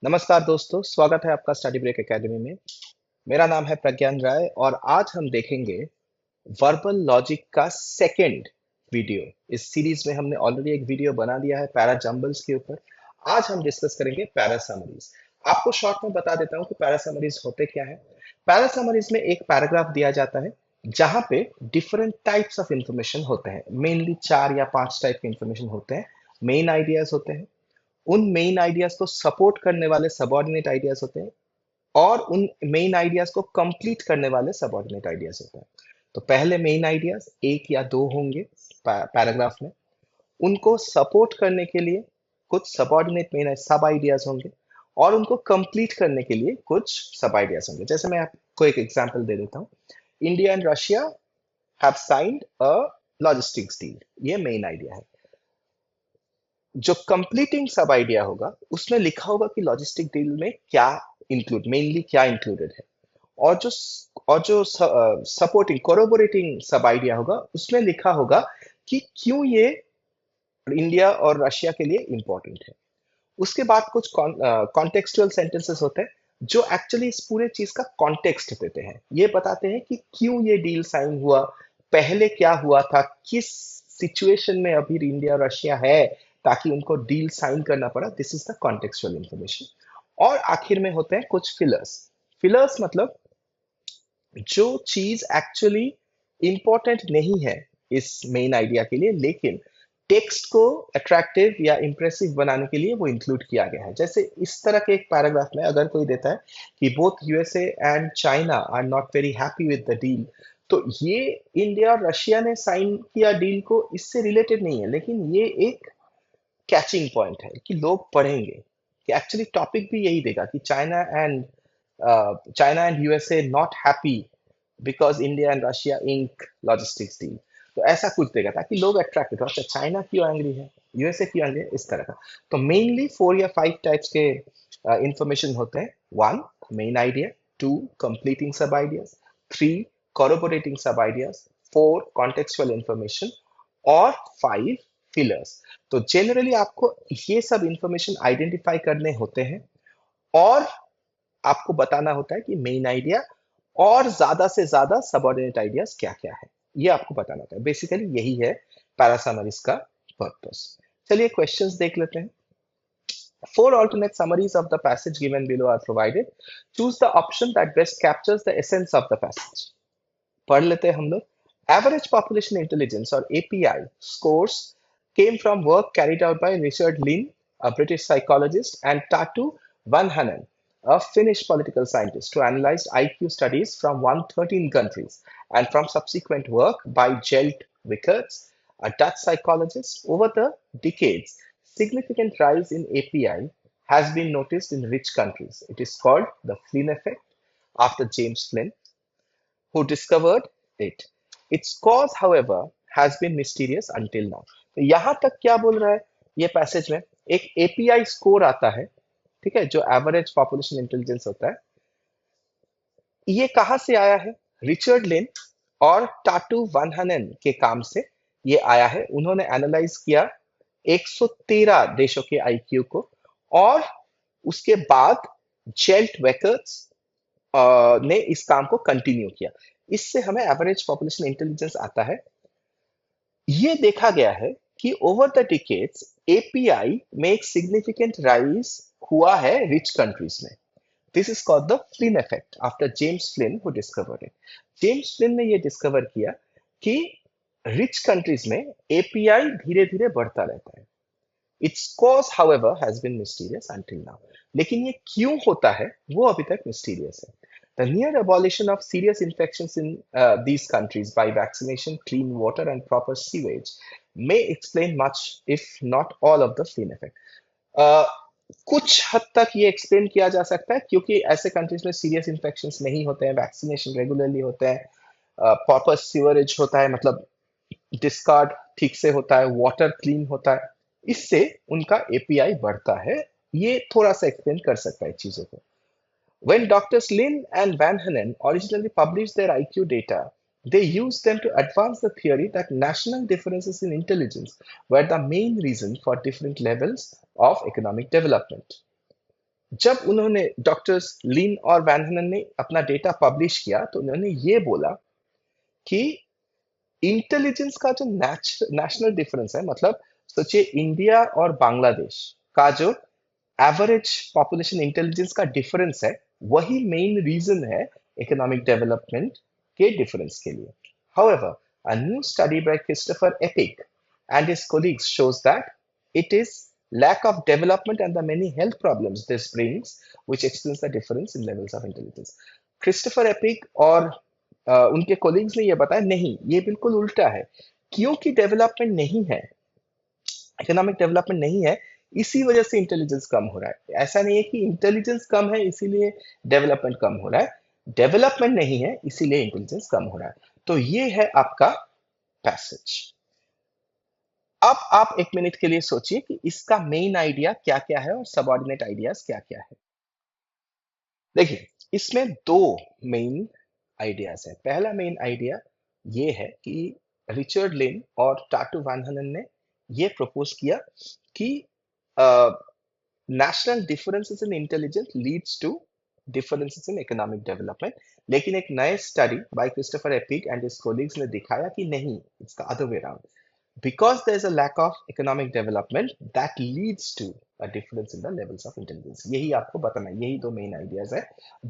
नमस्कार दोस्तों, स्वागत है आपका स्टडी ब्रेक एकेडमी में। मेरा नाम है प्रज्ञान राय और आज हम देखेंगे वर्बल लॉजिक का सेकंड वीडियो। इस सीरीज में हमने ऑलरेडी एक वीडियो बना दिया है पैरा जंबल्स के ऊपर। आज हम डिस्कस करेंगे पैरा समरीज। आपको शॉर्ट में बता देता हूं कि पैरा समरीज होते क्या है। पैरा समरीज में एक पैराग्राफ दिया जाता है जहां पे डिफरेंट टाइप्स ऑफ इंफॉर्मेशन होते हैं। मेनली 4 या 5 टाइप के इंफॉर्मेशन होते हैं। मेन आइडियाज होते हैं, उन मेन आइडियाज को सपोर्ट करने वाले सबऑर्डिनेट आइडियाज होते हैं और उन मेन आइडियाज को कंप्लीट करने वाले सबऑर्डिनेट आइडियाज होते हैं। तो पहले मेन आइडियाज 1 या 2 होंगे पैराग्राफ में। उनको सपोर्ट करने के लिए कुछ सबऑर्डिनेट मेन सब आइडियाज होंगे और उनको कंप्लीट करने के लिए कुछ सब आइडियाज होंगे। जैसे मैं आपको एक एग्जांपल दे देता हूँ। India and Russia have signed a logistics deal, ये मेन आइडिया है। जो कंप्लीटिंग सब आइडिया होगा उसमें लिखा होगा कि लॉजिस्टिक डील में क्या मेनली क्या इंक्लूडेड है। और जो सपोर्टिंग कोरोबोरेटिंग सब आइडिया होगा उसमें लिखा होगा कि क्यों ये इंडिया और रशिया के लिए इंपॉर्टेंट है। उसके बाद कुछ कॉन्टेक्सचुअल सेंटेंसेस होते हैं जो एक्चुअली इस पूरे चीज का कॉन्टेक्स्ट देते हैं। ये बताते हैं कि क्यों ये डील साइन हुआ, पहले क्या हुआ था, किस सिचुएशन में अभी इंडिया और रशिया है ताकि उनको डील साइन करना पड़ा। This is the contextual information. और आखिर में होते हैं कुछ फिलर्स। फिलर्स मतलब जो चीज एक्चुअली इंपॉर्टेंट नहीं है इस मेन आइडिया के लिए, लेकिन टेक्स्ट को अट्रैक्टिव या इंप्रेसिव बनाने के लिए वो इंक्लूड किया गया है। जैसे इस तरह के एक पैराग्राफ में अगर कोई देता है कि both USA and China are not very happy with the deal, तो ये इंडिया और रशिया ने साइन किया डील को इससे रिलेटेड नहीं है, लेकिन ये एक कैचिंग पॉइंट है कि लोग पढ़ेंगे कि एक्चुअली टॉपिक भी यही देगा कि China and USA not happy because India and Russia ink logistics deal. तो ऐसा कुछ देगा ताकि लोग अट्रैक्ट हो। अच्छा, चाइना क्यों एंग्री है, यूएसए क्यों एंग्री है, इस तरह का। तो मेनली 4 या 5 टाइप्स के इंफॉर्मेशन होते हैं। 1 मेन आइडिया, 2 कंप्लीटिंग सब आइडियाज, 3 corroborating सब आइडियाज, 4 contextual information और 5 फिलर्स। तो जनरली आपको ये सब इंफॉर्मेशन आइडेंटिफाई करने होते हैं और आपको बताना होता है कि मेन आइडिया और ज्यादा से ज्यादा सबऑर्डिनेट आइडियाज क्या क्या है, ये आपको बताना होता है। बेसिकली यही है पैरासमरीज का पर्पस। चलिए क्वेश्चंस देख लेते हैं। 4 alternate summaries of the passage given below are provided. Choose the option that best captures the essence of the passage. पढ़ लेते हैं हम लोग। Average population intelligence or API scores came from work carried out by Richard Lynn, a British psychologist, and Tatu Vanhanen, a Finnish political scientist, to analyze IQ studies from 113 countries, and from subsequent work by Jelt Wickerts, a Dutch psychologist. Over the decades, significant rise in API has been noticed in rich countries. It is called the Flynn effect, after James Flynn, who discovered it. Its cause, however, has been mysterious until now. तो यहां तक क्या बोल रहा है ये passage में, एक एपीआई स्कोर आता है, ठीक है, जो एवरेज पॉपुलेशन इंटेलिजेंस होता है। ये कहां से आया है? रिचर्ड लिन और टाटू वनहनन के काम से ये आया है। उन्होंने एनालाइज किया 113 देशों के आईक्यू को और उसके बाद जेल्ट वेकर्स ने इस काम को कंटिन्यू किया। इससे हमें एवरेज पॉपुलेशन इंटेलिजेंस आता है। ये देखा गया है कि ओवर द डिकेड्स एपीआई में एक सिग्निफिकेंट राइज हुआ है रिच कंट्रीज में। This is called the Flint effect after James Flint who discovered it. James Flint ने ये डिस्कवर किया कि रिच कंट्रीज में एपीआई धीरे धीरे बढ़ता रहता है। It's cause however has been mysterious until now. लेकिन ये क्यों होता है वो अभी तक मिस्टीरियस है। The near abolition of serious infections in these countries by vaccination, clean water, and proper sewage may explain much, if not all, of the Flynn effect. Uh, कुछ हद तक ये एक्सप्लेन किया जा सकता है क्योंकि ऐसे कंट्रीज में सीरियस इन्फेक्शंस नहीं होते हैं, वैक्सीनेशन रेगुलरली होते हैं, प्रॉपर सीवरेज होता है, मतलब डिस्कार्ड ठीक से होता है, वाटर क्लीन होता है, इससे उनका एपीआई बढ़ता है। ये थोड़ा सा एक्सप्लेन कर सकता है चीजों को। When Doctors Lin and Van Hanen originally published their IQ data, they used them to advance the theory that national differences in intelligence were the main reason for different levels of economic development. जब उन्होंने doctors लिन और वैनहनन ने अपना data publish किया तो उन्होंने ये बोला कि इंटेलिजेंस का जो नेशनल डिफरेंस है, मतलब सोचिए इंडिया और बांग्लादेश का जो एवरेज पॉपुलेशन इंटेलिजेंस का डिफरेंस है, वही मेन रीजन है इकोनॉमिक डेवलपमेंट के डिफरेंस के लिए. However, a new study by Christopher Epic and his colleagues shows that it is lack of development and the many health problems this brings which explains the difference in levels of intelligence. Christopher epic और उनके colleagues ने यह बताया नहीं, ये बिल्कुल उल्टा है. क्योंकि डेवलपमेंट नहीं है, इकोनॉमिक डेवलपमेंट नहीं है, इसी वजह से इंटेलिजेंस कम हो रहा है. ऐसा नहीं है कि इंटेलिजेंस कम है इसीलिए डेवलपमेंट कम हो रहा है. डेवलपमेंट नहीं है इसीलिए इंटेलिजेंस कम हो रहा है. तो ये है आपका पैसेज. अब आप एक मिनट के लिए सोचिए कि इसका मेन आइडिया क्या क्या है और सबऑर्डिनेट आइडियाज क्या क्या है. देखिए, इसमें दो मेन आइडियाज है. पहला मेन आइडिया ये है कि रिचर्ड लिन और टाटू वैनहनन ने ये प्रपोज किया कि national differences in intelligence leads to differences in economic development. लेकिन एक नए study by Christopher Eppig and his colleagues ने दिखाया कि नहीं, it's the other way around. Because there is a lack of economic development, that leads to a difference in the levels of intelligence. यही आपको बताना है. यही दो मेन आइडियाज है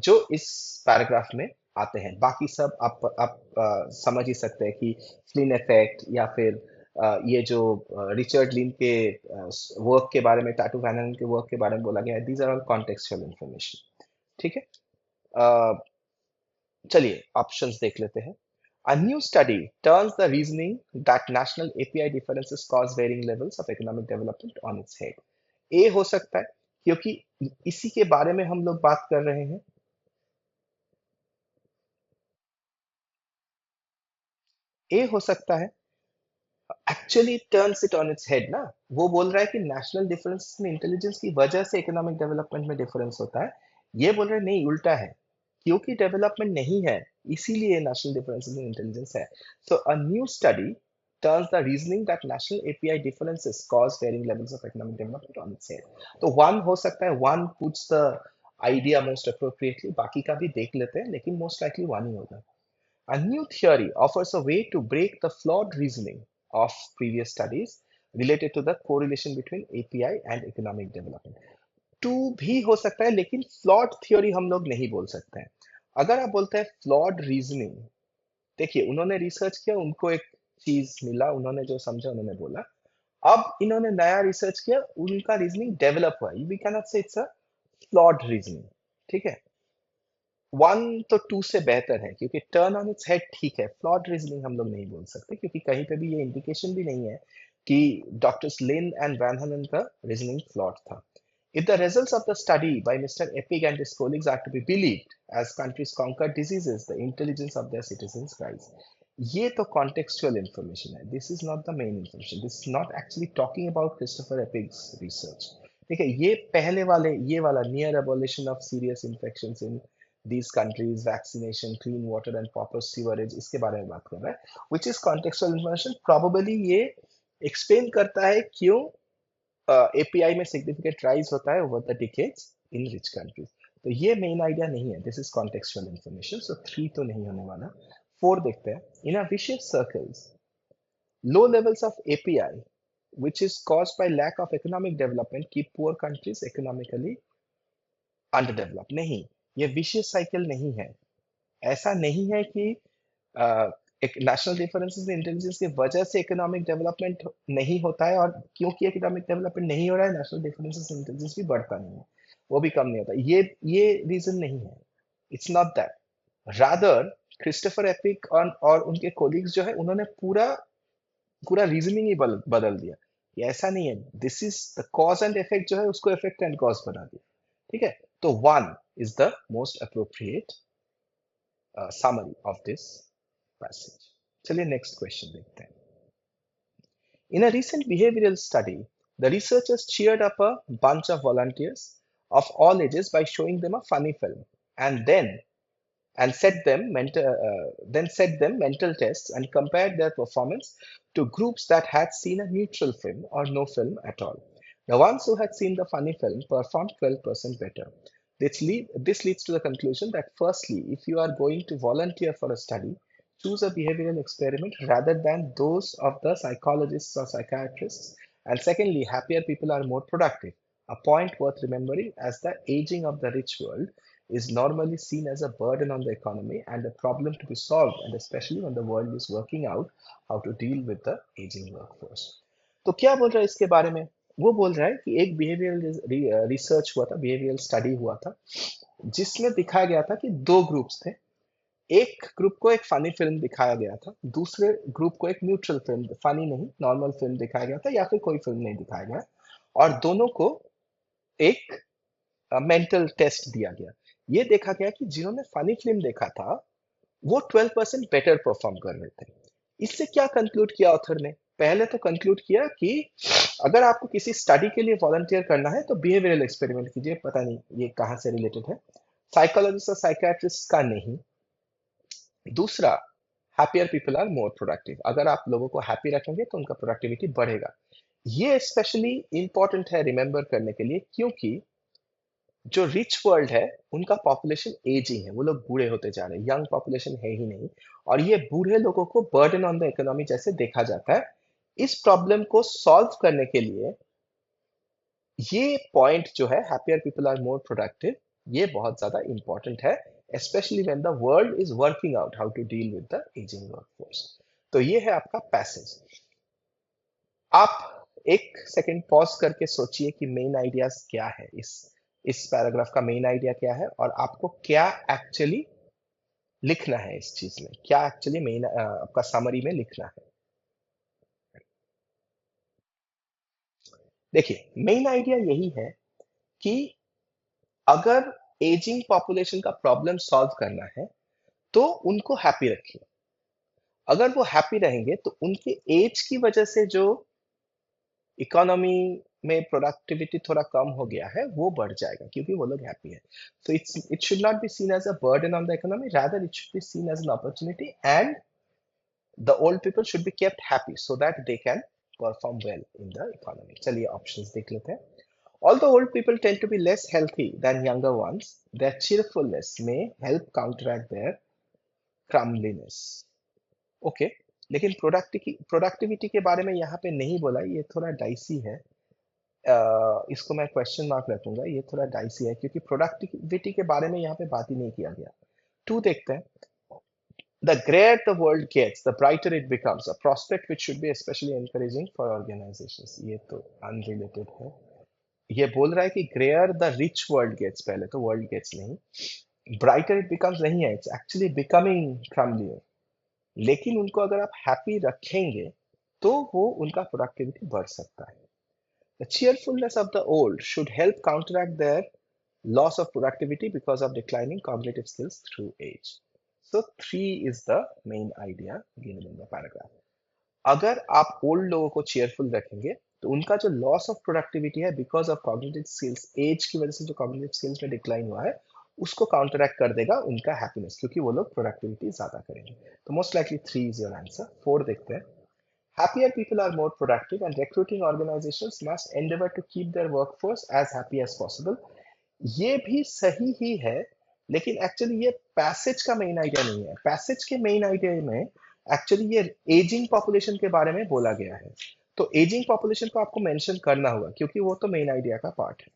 जो इस पैराग्राफ में आते हैं. बाकी सब आप समझ ही सकते हैं कि फ्लिन इफेक्ट या फिर ये जो रिचर्ड लिन के वर्क के बारे में, टाटू वैनन के वर्क के बारे में बोला गया है, these are all contextual information. ठीक है. अ, चलिए ऑप्शंस देख लेते हैं. A new study turns the reasoning that national API differences cause varying levels of economic development on its head. A हो सकता है क्योंकि इसी के बारे में हम लोग बात कर रहे हैं. A हो सकता है actually turns it on its head ना. वो बोल रहा है कि नेशनल डिफरेंस में इंटेलिजेंस की वजह से इकोनॉमिक डेवलपमेंट में डिफरेंस होता है. ये बोल रहे हैं नहीं, उल्टा है, क्योंकि डेवलपमेंट नहीं है इसीलिए नेशनल डिफरेंसेस इन इंटेलिजेंस है. So a new study turns the reasoning that national API differences cause varying levels of economic development on its head. तो one हो सकता है, one puts the idea most appropriately. बाकी का भी देख लेते हैं, लेकिन most likely one ही होगा. A new theory offers a way to break the flawed reasoning of previous studies related to the correlation between API and economic development. टू भी हो सकता है, लेकिन फ्लॉड थ्योरी हम लोग नहीं बोल सकते हैं. अगर आप बोलते हैं फ्लॉड रीजनिंग, देखिए उन्होंने रिसर्च किया, उनको एक चीज मिला, उन्होंने जो समझा उन्होंने बोला. अब इन्होंने नया रिसर्च किया, उनका रीजनिंग डेवलप हुआ. वी कैन नॉट से इट्स अ फ्लॉड रीजनिंग. ठीक है. वन तो टू से बेहतर है क्योंकि टर्न ऑन इट्स हेड ठीक है. फ्लॉड रीजनिंग हम लोग नहीं बोल सकते क्योंकि कहीं पे भी ये इंडिकेशन भी नहीं है कि डॉक्टर्स लिन एंड वैनहनन का रीजनिंग फ्लॉड था. If the results of the study by Mr. Epic and his colleagues are to be believed, as countries conquer diseases, the intelligence of their citizens rise. ये तो contextual information है. This is not the main information. This is not actually talking about Christopher Epic's research. ठीक है. ये पहले वाले, ये वाला near abolition of serious infections in these countries, vaccination, clean water and proper sewerage, इसके बारे में बात कर रहा है. Which is contextual information. Probably ये explain करता है क्यों API में सिग्निफिकेंट राइज होता है over the decades in rich countries. तो ये मेन आइडिया नहीं है. This is contextual information. So 3 तो नहीं होने वाला. 4 देखते हैं. In a vicious circles, low levels of API which is caused by lack of economic development keep poor countries economically underdeveloped. नहीं, ये विशियस साइकिल नहीं है. ऐसा नहीं है कि एक नेशनल डिफरेंसेस इन इंटेलिजेंस की वजह से इकोनॉमिक डेवलपमेंट नहीं होता है, और क्योंकि इकोनॉमिक डेवलपमेंट नहीं हो रहा है, नेशनल डिफरेंसेस इन इंटेलिजेंस भी बढ़ता नहीं है, वो भी कम नहीं होता. ये रीजन नहीं है. It's not that. Rather Christopher epic और उनके कोलिग्स जो है, उन्होंने पूरा पूरा रीजनिंग ही बदल दिया. ये ऐसा नहीं है. This is the cause and effect जो है, उसको इफेक्ट एंड कॉज बना दिया. ठीक है. तो one is the most appropriate summary of this passage. चलिए नेक्स्ट क्वेश्चन देखते हैं. In a recent behavioral study, the researchers cheered up a bunch of volunteers of all ages by showing them a funny film, and then set them mental tests and compared their performance to groups that had seen a neutral film or no film at all. The ones who had seen the funny film performed 12% better. This leads to the conclusion that firstly, if you are going to volunteer for a study, choose a behavioral experiment rather than those of the psychologists or psychiatrists. And secondly, happier people are more productive. A point worth remembering, as the aging of the rich world is normally seen as a burden on the economy and a problem to be solved, and especially when the world is working out how to deal with the aging workforce. तो क्या बोल रहा है इसके बारे में? वो बोल रहा है कि एक बिहेवियरल रिसर्च हुआ था, बिहेवियरल स्टडी हुआ था, जिसमें दिखाया गया था कि दो ग्रुप्स थे। एक ग्रुप को एक फनी फिल्म दिखाया गया था, दूसरे ग्रुप को एक न्यूट्रल फिल्म, फनी नहीं, नॉर्मल फिल्म दिखाया गया था, या फिर कोई फिल्म नहीं दिखाया गया, और दोनों को एक मेंटल टेस्ट दिया गया। ये देखा गया कि जिन्होंने फनी फिल्म देखा था वो 12% बेटर परफॉर्म कर रहे थे। इससे क्या कंक्लूड किया ऑथर ने? पहले तो कंक्लूड किया कि अगर आपको किसी स्टडी के लिए वॉलंटियर करना है तो बिहेवियरल एक्सपेरिमेंट कीजिए। पता नहीं ये कहाँ से रिलेटेड है, साइकोलॉजिस्ट और साइकियाट्रिस्ट का नहीं। दूसरा, happier people are more productive. अगर आप लोगों को हैप्पी रखेंगे तो उनका प्रोडक्टिविटी बढ़ेगा। ये स्पेशली इंपॉर्टेंट है रिमेंबर करने के लिए, क्योंकि जो रिच वर्ल्ड है उनका पॉपुलेशन एजिंग है, वो लोग बूढ़े होते जा रहे हैं, यंग पॉपुलेशन है ही नहीं, और ये बूढ़े लोगों को बर्डन ऑन द इकोनॉमी जैसे देखा जाता है। इस प्रॉब्लम को सॉल्व करने के लिए ये पॉइंट जो है, happier people are more productive, ये बहुत ज्यादा इंपॉर्टेंट है, especially when the world is working out how to deal with the aging workforce. तो ये है आपका पैसेज। आप एक सेकंड पॉज करके सोचिए कि मेन आइडियाज क्या है, इस पैराग्राफ का मेन आइडिया क्या है, और आपको क्या एक्चुअली लिखना है इस चीज में, क्या एक्चुअली मेन आपका समरी में लिखना है। देखिए, मेन आइडिया यही है कि अगर एजिंग पॉपुलेशन का प्रॉब्लम सॉल्व करना है तो उनको हैप्पी रखिए। अगर वो हैप्पी रहेंगे तो उनके एज की वजह से जो इकोनॉमी में प्रोडक्टिविटी थोड़ा कम हो गया है वो बढ़ जाएगा, क्योंकि वो लोग हैप्पी है। So it should not be seen as a burden on the economy, rather it should be seen as an opportunity, and the old people should be kept happy so that they can perform well in the economy. चलिए options देख लेते हैं। Although old people tend to be less healthy than younger ones, their cheerfulness may help counteract their crumbliness. Okay, लेकिन productivity के बारे में यहाँ पे नहीं बोला, ये थोड़ा डाइसी है। इसको मैं क्वेश्चन मार्क रखूंगा, ये थोड़ा डाइसी है क्योंकि प्रोडक्टिविटी के बारे में यहाँ पे बात ही नहीं किया गया। टू देखते हैं। The grayer the world gets, the brighter it becomes, a prospect which should be especially encouraging for organizations. ये तो unrelated है। ये बोल रहा है कि grayer the rich world gets, पहले तो world gets नहीं, brighter it becomes नहीं है, it's actually becoming crumblier। लेकिन उनको अगर आप हैप्पी रखेंगे तो वो उनका प्रोडक्टिविटी बढ़ सकता है। The cheerfulness of the old should help counteract their loss of productivity because of declining cognitive skills through age. So 3 is the main idea given in the paragraph. अगर आप ओल्ड लोगों को चेयरफुल रखेंगे तो उनका जो लॉस ऑफ प्रोडक्टिविटी है because of cognitive skills, age की वजह से जो कॉग्निटिव स्किल्स में डिक्लाइन हुआ है, उसको काउंटरैक्ट कर देगा उनका हैप्पीनेस, क्योंकि वो लोग प्रोडक्टिविटी ज्यादा करेंगे। तो most likely 3 is your answer. 4 देखते हैं। Happier people are more productive and recruiting organizations must endeavor to keep their workforce as happy as possible. ये भी सही ही है, लेकिन एक्चुअली ये पैसेज का मेन आइडिया नहीं है। पैसेज के मेन आइडिया में एक्चुअली ये एजिंग पॉपुलेशन के बारे में बोला गया है, तो एजिंग पॉपुलेशन को आपको मेंशन करना होगा क्योंकि वो तो मेन आइडिया का पार्ट है।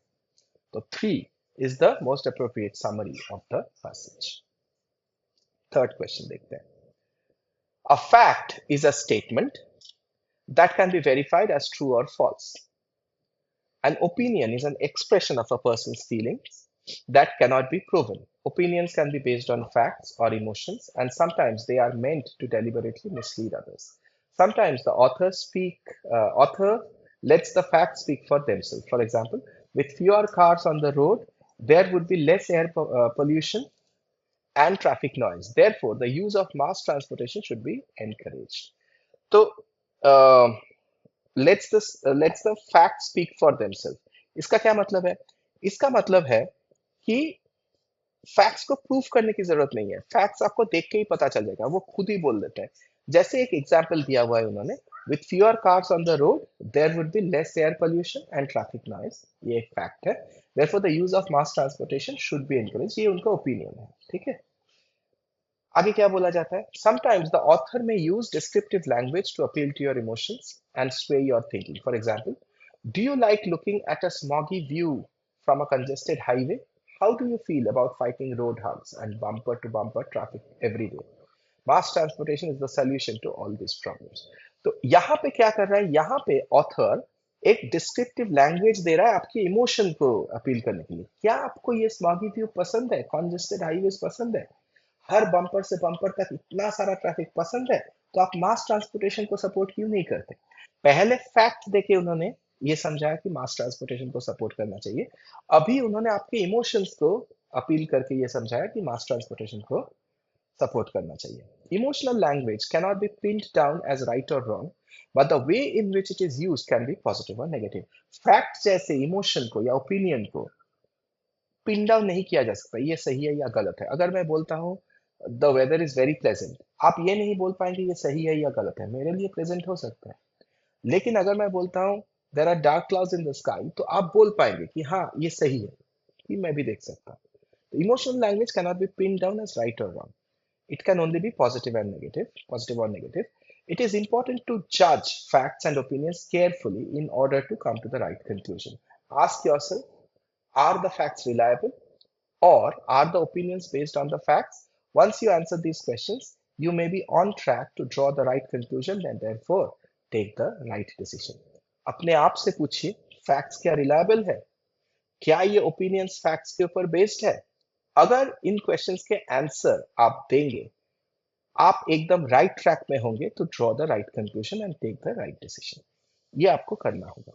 तो 3 is the most appropriate summary of the passage. Third question देखते हैं। A fact is a statement that can be verified as true or false. An opinion is an expression of a person's feelings that cannot be proven. Opinions can be based on facts or emotions, and sometimes they are meant to deliberately mislead others. Sometimes the author lets the facts speak for themselves. For example, with fewer cars on the road, there would be less air pollution and traffic noise. Therefore, the use of mass transportation should be encouraged. So, let's the fact speak for themselves. इसका क्या मतलब है? इसका मतलब है कि facts को proof करने की जरूरत नहीं है, फैक्ट्स आपको देख के ही पता चल जाएगा, वो खुद ही बोल देते हैं। जैसे एक एग्जाम्पल दिया हुआ है उन्होंने with fewer cars on the road there would be less air pollution and traffic noise. ये एक फैक्ट है. Therefore the use of mass transportation should be encouraged. ये उनका ओपिनियन है. ठीक है. आगे क्या बोला जाता है? Sometimes the author may use descriptive language to appeal to your emotions and sway your thinking. For example, do you like looking at a smoggy view from a congested highway? How do you feel about fighting road hugs and bumper to bumper traffic every day? Mass transportation is the solution to all these problems. तो यहाँ पे क्या कर रहा है? यहाँ पे author एक डिस्क्रिप्टिव लैंग्वेज दे रहा है आपके इमोशन को अपील करने के लिए. क्या आपको ये स्मॉगी व्यू पसंद है? कॉन्जेस्टेड हाईवेज पसंद है? हर बम्पर से बम्पर तक इतना सारा ट्रैफिक पसंद है? तो आप मास ट्रांसपोर्टेशन को सपोर्ट क्यों नहीं करते? पहले फैक्ट देके उन्होंने ये समझाया कि मास ट्रांसपोर्टेशन को सपोर्ट करना चाहिए. अभी उन्होंने आपके इमोशंस को अपील करके ये समझाया कि मास ट्रांसपोर्टेशन को सपोर्ट करना चाहिए. Emotional language cannot be pinned down as right और wrong, but the way in which it is used can be positive or negative. Fact जैसे इमोशन को या ओपिनियन को पिन डाउन नहीं किया जा सकता, ये सही है या गलत है. अगर मैं बोलता हूँ the weather is very pleasant, आप ये नहीं बोल पाएंगे ये सही है या गलत है. मेरे लिए प्लेजेंट हो सकता है, लेकिन अगर मैं बोलता हूँ there are dark clouds in the sky, तो आप बोल पाएंगे कि हाँ ये सही है, कि मैं भी देख सकता हूँ. तो emotional language cannot be pin down as right और wrong. It can only be positive and negative, positive or negative. It is important to judge facts and opinions carefully in order to come to the right conclusion. Ask yourself, are the facts reliable or are the opinions based on the facts? Once you answer these questions, you may be on track to draw the right conclusion and therefore take the right decision. अपने आप से पूछिए, facts क्या reliable है? क्या ये opinions facts के ऊपर based है? अगर इन क्वेश्चंस के आंसर आप देंगे, आप एकदम राइट ट्रैक में होंगे to draw the right conclusion and take the right decision. ये आपको करना होगा.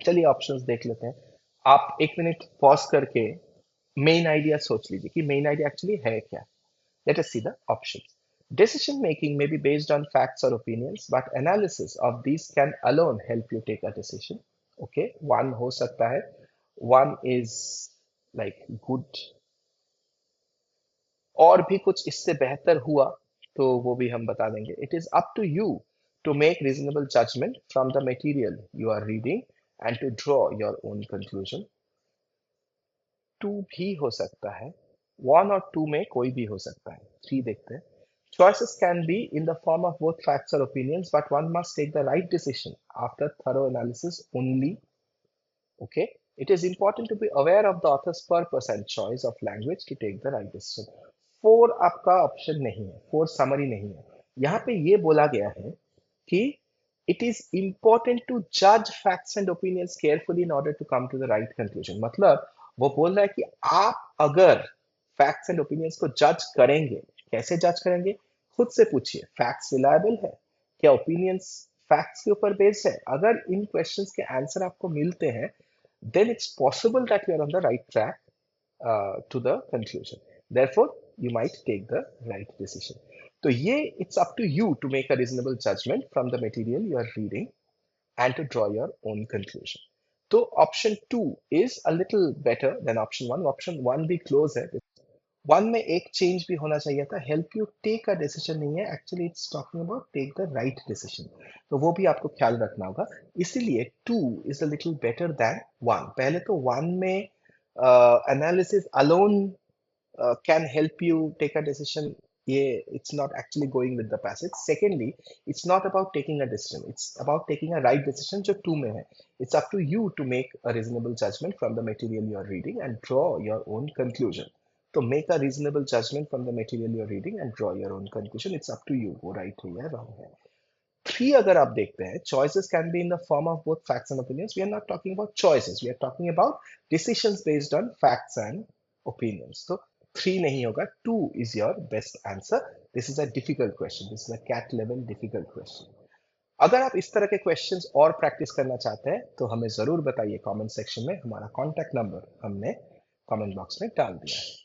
चलिए ऑप्शंस देख लेते हैं. आप एक मिनट पॉज करके मेन आइडिया सोच लीजिए कि मेन आइडिया एक्चुअली है क्या. Let us see the options. Decision making may be based on facts or opinions, but analysis of these can alone help you take a decision. Okay, one हो सकता है. One is like good. और भी कुछ इससे बेहतर हुआ तो वो भी हम बता देंगे. It is up to you to make reasonable judgment from the material you are reading and to draw your own conclusion. Two भी हो सकता है. One और two में कोई भी हो सकता है. Three देखते हैं. Choices can be in the form of both facts or opinions, but one must take the right decision after thorough analysis only. Okay. It is important to be aware of the author's purpose and choice of language to take the right decision. 4 आपका option नहीं है, 4 summary नहीं है. यहाँ पे ये बोला गया है कि it is important to judge facts and opinions carefully in order to come to the right conclusion. मतलब वो बोल रहा है कि आप अगर facts and opinions को judge करेंगे, कैसे judge करेंगे? खुद से पूछिए, facts reliable है? क्या opinions facts के ऊपर based है? अगर इन questions के answer आपको मिलते हैं, then it's possible that you are on the right track to the conclusion. Therefore, you might take the right decision. तो ये it's up to you to make a reasonable judgment from the material you are reading and to draw your own conclusion. तो option 2 is a little better than option 1. Option 1 भी close है. 1 में एक change भी होना चाहिए था. Help you take a decision नहीं है. Actually, it's talking about take the right decision. तो वो भी आपको ख्याल रखना होगा. इसीलिए 2 is a little better than 1. पहले तो 1 में analysis alone can help you take a decision. Yeah, it's not actually going with the passage. Secondly, it's not about taking a decision. It's about taking a right decision, जो 2 में है. It's up to you to make a reasonable judgment from the material you are reading and draw your own conclusion. So make a reasonable judgment from the material you are reading and draw your own conclusion. It's up to you. वो right है या wrong है. 3 अगर आप देखते हैं, choices can be in the form of both facts and opinions. We are not talking about choices. We are talking about decisions based on facts and opinions. So 3 नहीं होगा. 2 is your best answer. This is a difficult question. This is a cat level difficult question. अगर आप इस तरह के questions और practice करना चाहते हैं तो हमें जरूर बताइए कमेंट सेक्शन में. हमारा कांटेक्ट नंबर हमने कमेंट बॉक्स में डाल दिया है.